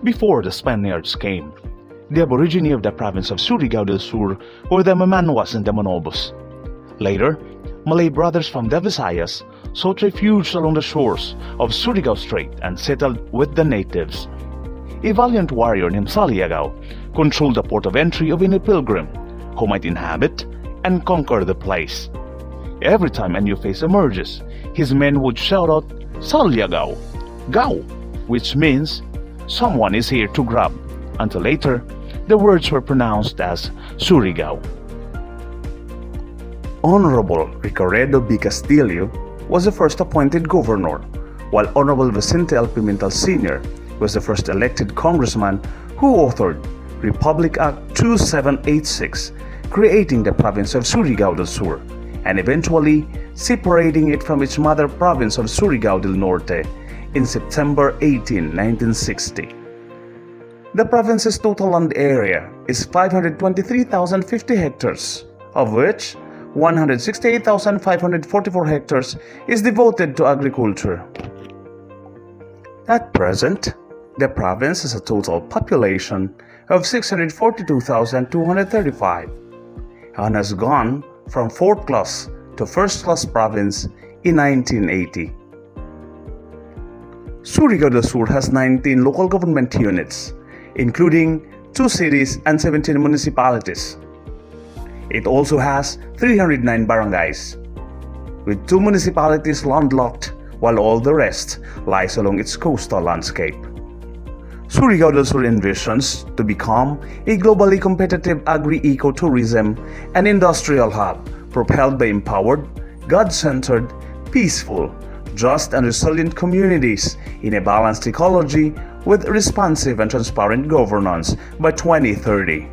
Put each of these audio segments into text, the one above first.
before the Spaniards came. The Aborigine of the province of Surigao del Sur were the Mamanoas and the Manobos. Later, Malay brothers from the Visayas sought refuge along the shores of Surigao Strait and settled with the natives. A valiant warrior named Saliagao controlled the port of entry of any pilgrim who might inhabit and conquer the place. Every time a new face emerges, his men would shout out, "Saliagao! Gao!" which means, "Someone is here to grab," until later, the words were pronounced as Surigao. Honorable Ricaredo B. Castillo was the first appointed governor, while Honorable Vicente L. Pimentel Sr. was the first elected congressman who authored Republic Act 2786, creating the province of Surigao del Sur, and eventually separating it from its mother province of Surigao del Norte in September 18, 1960. The province's total land area is 523,050 hectares, of which 168,544 hectares is devoted to agriculture. At present, the province has a total population of 642,235 and has gone from 4th class to 1st class province in 1980. Surigao del Sur has 19 local government units, including 2 cities and 17 municipalities. It also has 309 barangays, with 2 municipalities landlocked while all the rest lies along its coastal landscape. Surigao del Sur envisions to become a globally competitive agri-ecotourism and industrial hub propelled by empowered, God-centered, peaceful, just and resilient communities in a balanced ecology with responsive and transparent governance by 2030.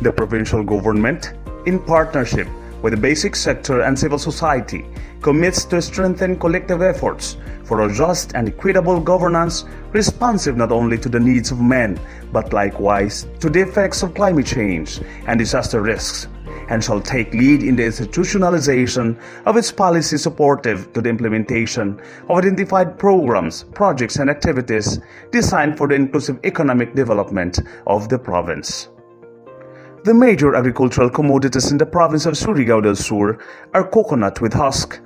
The provincial government, in partnership with the basic sector and civil society, commits to strengthen collective efforts for a just and equitable governance responsive not only to the needs of men, but likewise to the effects of climate change and disaster risks, and shall take lead in the institutionalization of its policy supportive to the implementation of identified programs, projects, and activities designed for the inclusive economic development of the province. The major agricultural commodities in the province of Surigao del Sur are coconut with husk,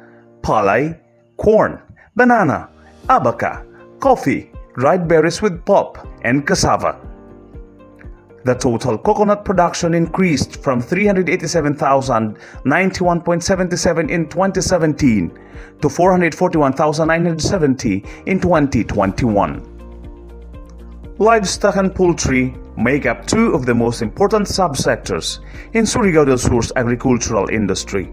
palay, corn, banana, abaca, coffee, dried berries with pulp, and cassava. The total coconut production increased from 387,091.77 in 2017 to 441,970 in 2021. Livestock and poultry make up 2 of the most important subsectors in Surigao del Sur's agricultural industry.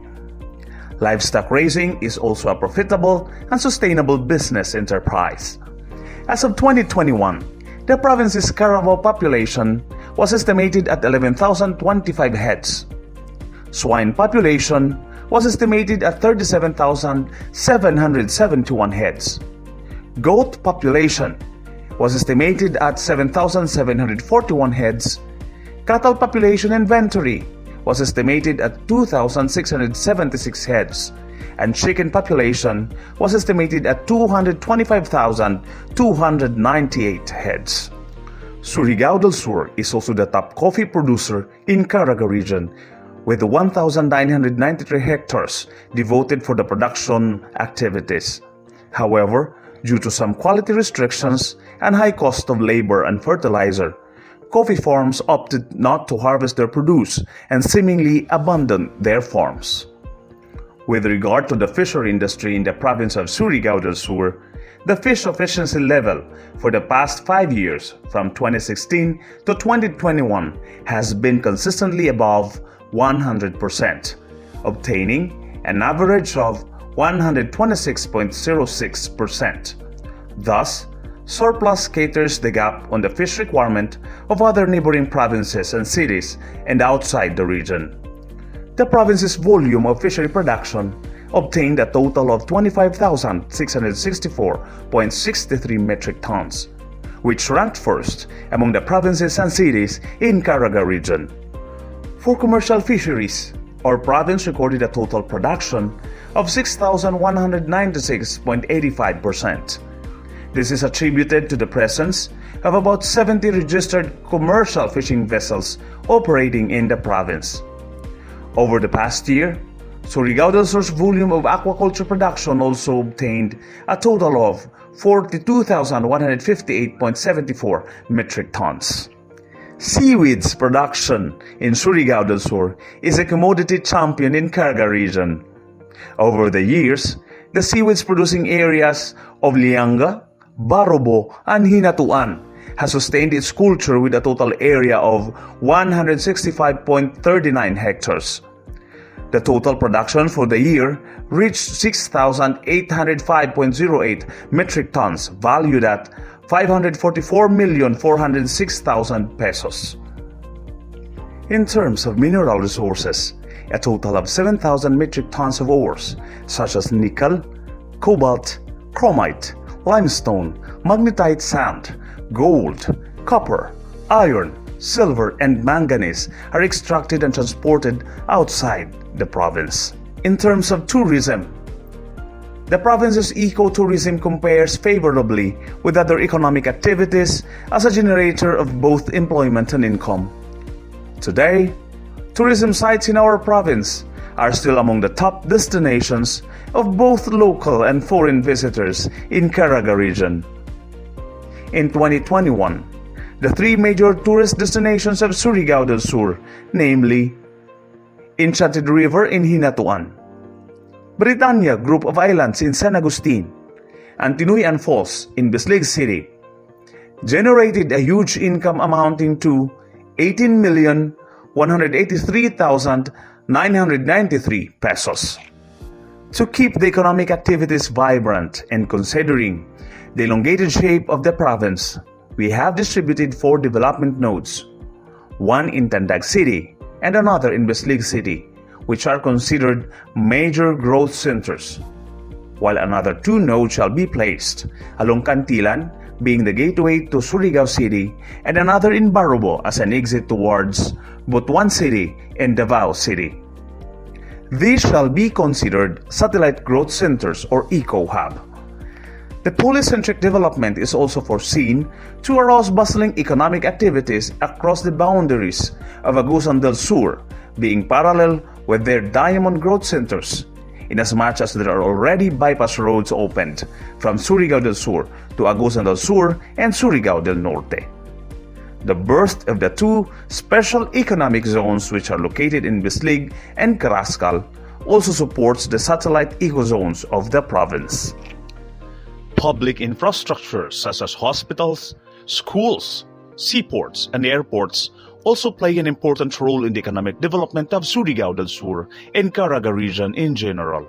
Livestock raising is also a profitable and sustainable business enterprise. As of 2021, the province's carabao population was estimated at 11,025 heads. Swine population was estimated at 37,771 heads. Goat population was estimated at 7,741 heads. Cattle population inventory was estimated at 2,676 heads, and chicken population was estimated at 225,298 heads. Surigao del Sur is also the top coffee producer in Caraga region, with 1,993 hectares devoted for the production activities. However, due to some quality restrictions and high cost of labor and fertilizer, coffee farms opted not to harvest their produce and seemingly abandoned their farms. With regard to the fishery industry in the province of Surigao del Sur, the fish efficiency level for the past 5 years, from 2016 to 2021, has been consistently above 100%, obtaining an average of 126.06%. Thus, surplus caters the gap on the fish requirement of other neighboring provinces and cities and outside the region. The province's volume of fishery production obtained a total of 25,664.63 metric tons, which ranked first among the provinces and cities in Caraga region. For commercial fisheries, our province recorded a total production of 6,196.85%. This is attributed to the presence of about 70 registered commercial fishing vessels operating in the province. Over the past year, Surigao del Sur's volume of aquaculture production also obtained a total of 42,158.74 metric tons. Seaweeds production in Surigao del Sur is a commodity champion in Caraga region. Over the years, the seaweeds producing areas of Lianga, Barobo, and Hinatuan has sustained its culture with a total area of 165.39 hectares. The total production for the year reached 6,805.08 metric tons, valued at 544,406,000 pesos. In terms of mineral resources, a total of 7,000 metric tons of ores such as nickel, cobalt, chromite, limestone, magnetite sand, gold, copper, iron, silver, and manganese are extracted and transported outside the province. In terms of tourism, the province's ecotourism compares favorably with other economic activities as a generator of both employment and income. Today, tourism sites in our province are still among the top destinations of both local and foreign visitors in Caraga region. In 2021, the three major tourist destinations of Surigao del Sur, namely Enchanted River in Hinatuan, Britannia Group of Islands in San Agustin, and Tinuyan Falls in Bislig City, generated a huge income amounting to 18,183,993 pesos. To keep the economic activities vibrant and considering the elongated shape of the province, we have distributed 4 development nodes, one in Tandag City and another in Bislig City, which are considered major growth centers, while another 2 nodes shall be placed along Cantilan, being the gateway to Surigao City, and another in Barobo as an exit towards Butuan City and Davao City. These shall be considered satellite growth centers or eco-hub. The polycentric development is also foreseen to arouse bustling economic activities across the boundaries of Agusan del Sur, being parallel with their diamond growth centers, inasmuch as there are already bypass roads opened from Surigao del Sur to Agusan del Sur and Surigao del Norte. The birth of the 2 special economic zones, which are located in Bislig and Carrascal, also supports the satellite ecozones of the province. Public infrastructures such as hospitals, schools, seaports, and airports also play an important role in the economic development of Surigao del Sur and Caraga region in general.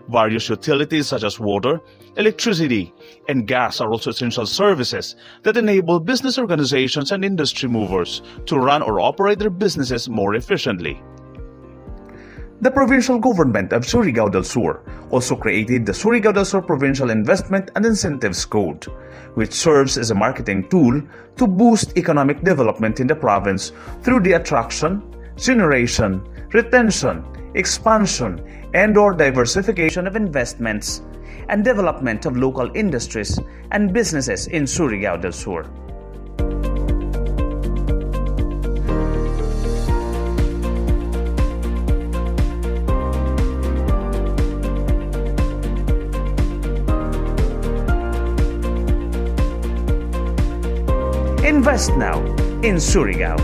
Various utilities such as water, electricity, and gas are also essential services that enable business organizations and industry movers to run or operate their businesses more efficiently. The provincial government of Surigao del Sur also created the Surigao del Sur Provincial Investment and Incentives Code, which serves as a marketing tool to boost economic development in the province through the attraction, generation, retention, expansion, and/or diversification of investments and development of local industries and businesses in Surigao del Sur. Invest now in Surigao.